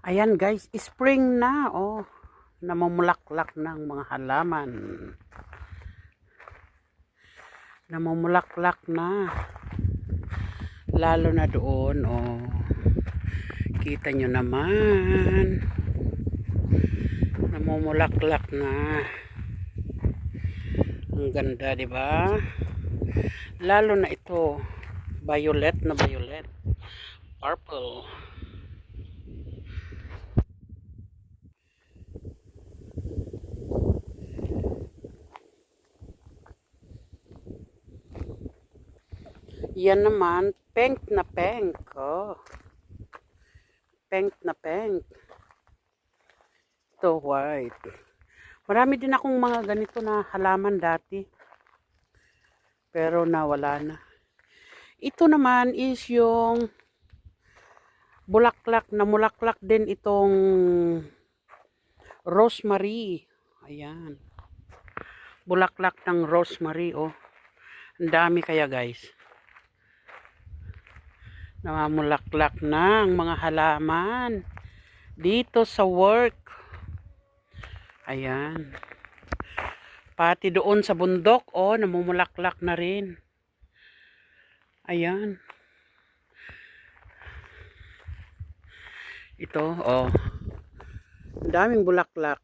Ayan guys, spring na, oh. Namumulaklak ng mga halaman. Namumulaklak na. Lalo na doon, oh. Kita nyo naman. Namumulaklak na. Ang ganda, di ba? Lalo na ito, violet na violet. Purple. Yan naman, pink na pink. Oh. Pink na pink. Ito white. Marami din akong mga ganito na halaman dati. Pero nawala na. Ito naman is yung bulaklak. Namulaklak din itong rosemary. Ayan. Bulaklak ng rosemary. Oh. Ang dami kaya guys. Namamulaklak na ang mga halaman dito sa work. Ayan. Pati doon sa bundok, oh, namumulaklak na rin. Ayan. Ito, oh. Ang daming bulaklak.